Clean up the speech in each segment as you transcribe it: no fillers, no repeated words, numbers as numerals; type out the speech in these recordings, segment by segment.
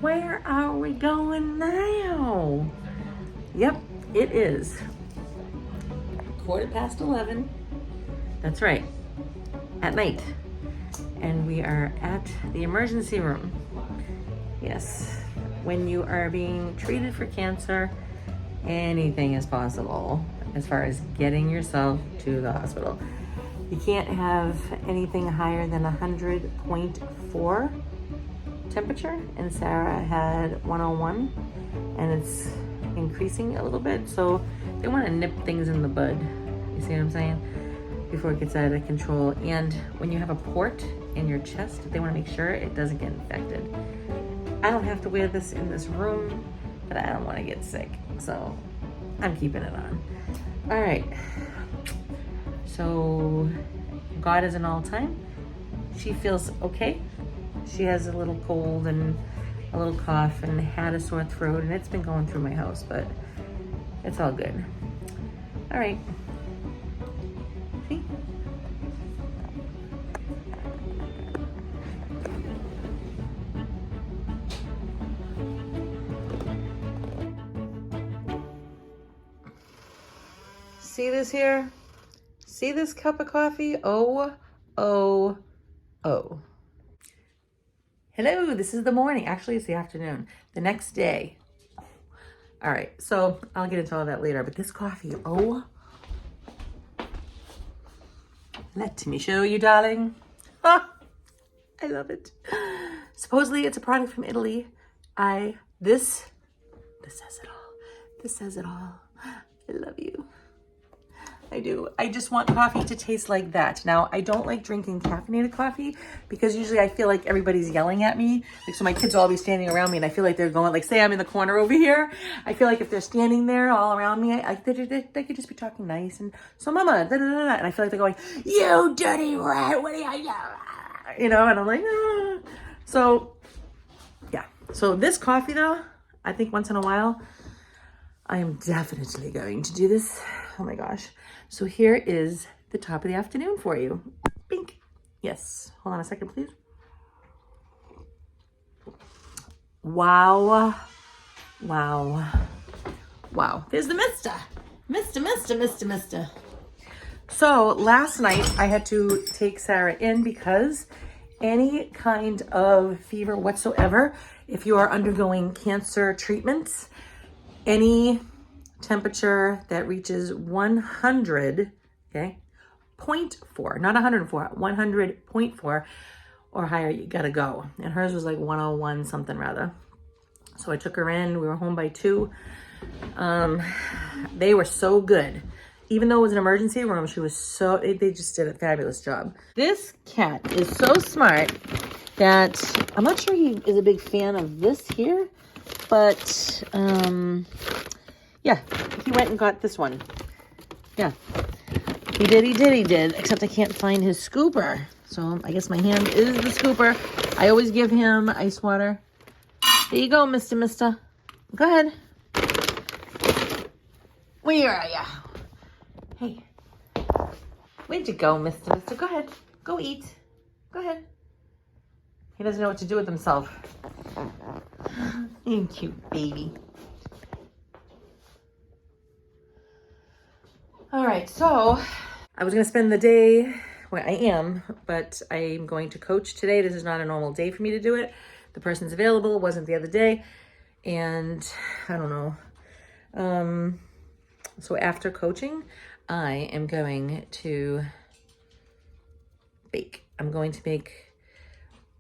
Where are we going now? Yep, it is 11:15. That's right, at night. And we are at the emergency room. Yes, when you are being treated for cancer, anything is possible as far as getting yourself to the hospital. You can't have anything higher than 100.4 temperature, and Sarah had 101, and it's increasing a little bit, so they want to nip things in the bud. You see what I'm saying? Before it gets out of control. And when you have a port in your chest, they want to make sure it doesn't get infected. I don't have to wear this in this room, but I don't want to get sick, so I'm keeping it on. All right, so God is an all time. She feels okay. She has a little cold and a little cough and had a sore throat, and it's been going through my house, but it's all good. All right. See? See this here? See this cup of coffee? Oh, oh, oh. Hello, this is the morning. Actually, it's the afternoon. The next day. All right, so I'll get into all that later, but this coffee, oh. Let me show you, darling. Ah, I love it. Supposedly, it's a product from Italy. This says it all. This says it all. I love you. I do. I just want coffee to taste like that. Now, I don't like drinking caffeinated coffee because usually I feel like everybody's yelling at me. Like, so my kids will all be standing around me and I feel like they're going, like, say I'm in the corner over here. I feel like if they're standing there all around me, they could just be talking nice. And so, mama, da, da, da, da. And I feel like they're going, you dirty rat, what do you know, and I'm like, ah. So, yeah. So this coffee, though, I think once in a while, I am definitely going to do this. Oh my gosh. So here is the top of the afternoon for you. Bink. Yes. Hold on a second, please. Wow. Wow. Wow. There's the mister. Mister. So last night I had to take Sarah in because any kind of fever whatsoever, if you are undergoing cancer treatments, any temperature that reaches 100, okay, 0.4, not 104, 100.4 or higher, you gotta go. And hers was like 101 something rather. So I took her in, we were home by 2. They were so good. Even though it was an emergency room, they just did a fabulous job. This cat is so smart that I'm not sure he is a big fan of this here, but yeah, he went and got this one. Yeah, he did, except I can't find his scooper. So I guess my hand is the scooper. I always give him ice water. There you go, mister. Go ahead. Where are ya? Hey, where'd you go, mister? Go ahead, go eat. Go ahead. He doesn't know what to do with himself. You cute baby. All right, so I was gonna spend the day, well, I am, but I'm going to coach today. This is not a normal day for me to do it. The person's available, wasn't the other day, and I don't know. So after coaching, I am going to bake. I'm going to make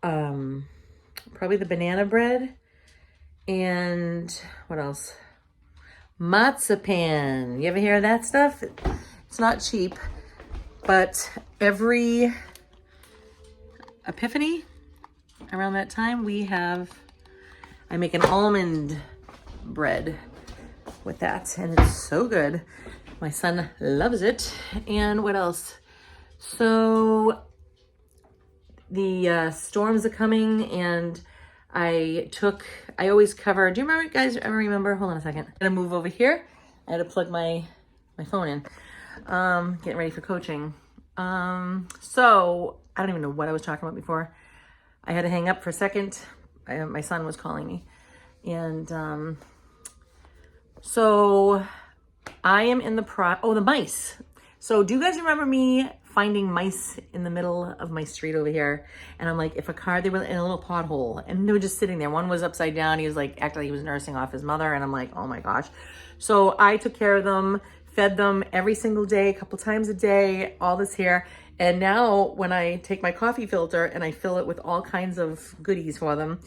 probably the banana bread and what else? Marzipan. You ever hear of that stuff? It's not cheap, but every Epiphany around that time I make an almond bread with that, and it's so good. My son loves it. And what else? So the storms are coming, and I always cover, do you remember, guys, ever remember? Hold on a second. I'm gonna move over here. I had to plug my phone in. Getting ready for coaching. So I don't even know what I was talking about before. I had to hang up for a second. my son was calling me. And so I am in the the mice. So do you guys remember me finding mice in the middle of my street over here? And I'm like, if a car, they were in a little pothole and they were just sitting there. One was upside down. He was like, acting like he was nursing off his mother. And I'm like, oh my gosh. So I took care of them, fed them every single day, a couple times a day, all this here. And now when I take my coffee filter and I fill it with all kinds of goodies for them,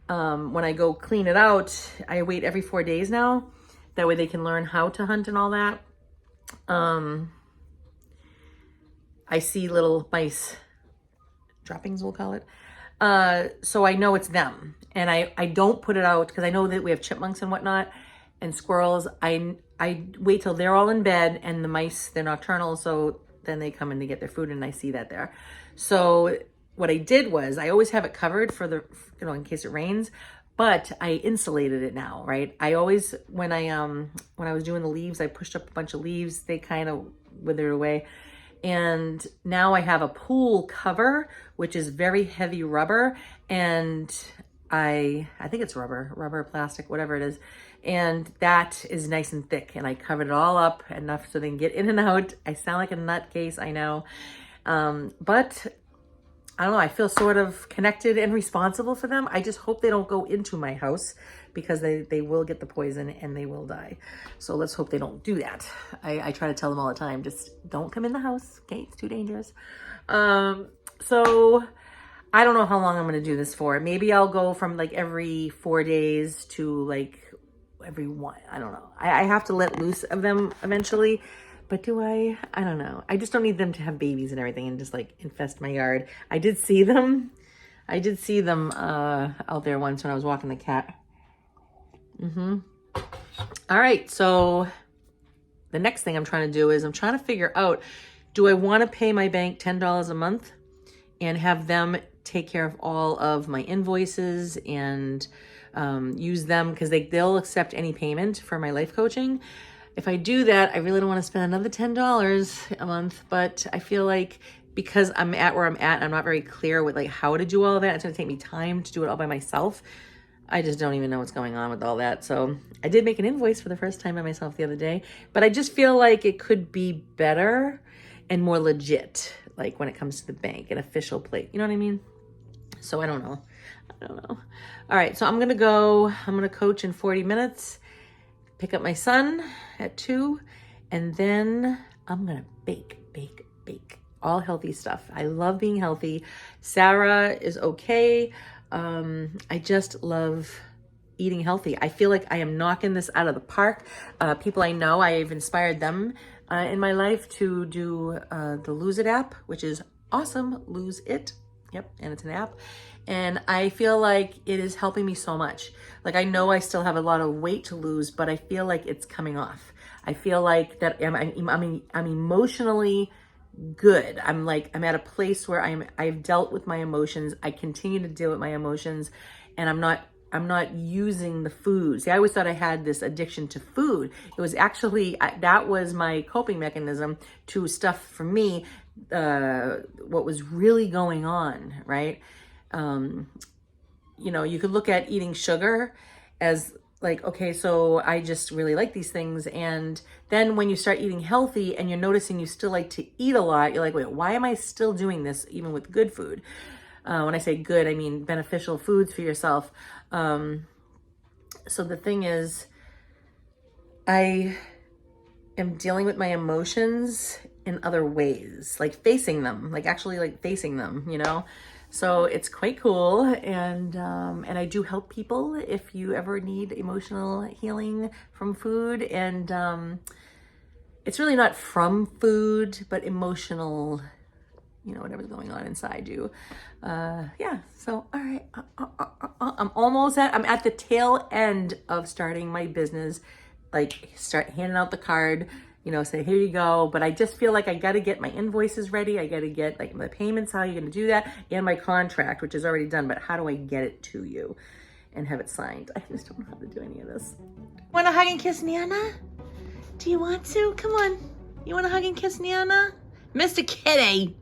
when I go clean it out, I wait every 4 days now. That way they can learn how to hunt and all that. I see little mice droppings, we'll call it. So I know it's them. And I don't put it out because I know that we have chipmunks and whatnot and squirrels. I wait till they're all in bed, and the mice, they're nocturnal. So then they come in to get their food and I see that there. So what I did was I always have it covered for the, in case it rains, but I insulated it now, right? I always, when I was doing the leaves, I pushed up a bunch of leaves. They kind of withered away. And now I have a pool cover, which is very heavy rubber. And I think it's rubber, plastic, whatever it is. And that is nice and thick. And I covered it all up enough so they can get in and out. I sound like a nutcase, I know. But I don't know, I feel sort of connected and responsible for them. I just hope they don't go into my house because they will get the poison and they will die. So let's hope they don't do that. I try to tell them all the time, just don't come in the house, okay? It's too dangerous. So I don't know how long I'm gonna do this for. Maybe I'll go from like every 4 days to like every one. I don't know. I have to let loose of them eventually. But do I? I don't know. I just don't need them to have babies and everything and just like infest my yard. I did see them. Out there once when I was walking the cat. All right. So the next thing I'm trying to do is I'm trying to figure out, do I want to pay my bank $10 a month and have them take care of all of my invoices and use them because they'll accept any payment for my life coaching. If I do that, I really don't want to spend another $10 a month, but I feel like because I'm at where I'm at, I'm not very clear with like how to do all of that. It's going to take me time to do it all by myself. I just don't even know what's going on with all that. So I did make an invoice for the first time by myself the other day, but I just feel like it could be better and more legit, like when it comes to the bank, an official plate. You know what I mean? So I don't know. All right, so I'm going to coach in 40 minutes. Pick up my son at 2, and then I'm gonna bake. All healthy stuff. I love being healthy. Sarah is okay. I just love eating healthy. I feel like I am knocking this out of the park. People I know, I've inspired them in my life to do the Lose It app, which is awesome. Lose It. Yep, and it's an app. And I feel like it is helping me so much. Like I know I still have a lot of weight to lose, but I feel like it's coming off. I feel like that I'm emotionally good. I'm at a place where I've dealt with my emotions. I continue to deal with my emotions, and I'm not using the food. See, I always thought I had this addiction to food. It was actually, that was my coping mechanism to stuff for me, what was really going on, right? You could look at eating sugar as like, okay, so I just really like these things. And then when you start eating healthy and you're noticing you still like to eat a lot, you're like, wait, why am I still doing this even with good food? When I say good, I mean beneficial foods for yourself. So the thing is, I am dealing with my emotions in other ways, like facing them, So it's quite cool, and I do help people if you ever need emotional healing from food, and it's really not from food, but emotional, whatever's going on inside you. So all right, I'm at the tail end of starting my business, like start handing out the card. Say, here you go. But I just feel like I got to get my invoices ready. I got to get like my payments. How are you going to do that? And my contract, which is already done. But how do I get it to you and have it signed? I just don't know how to do any of this. Want to hug and kiss Nana? Do you want to? Come on. You want to hug and kiss Nana? Mr. Kitty.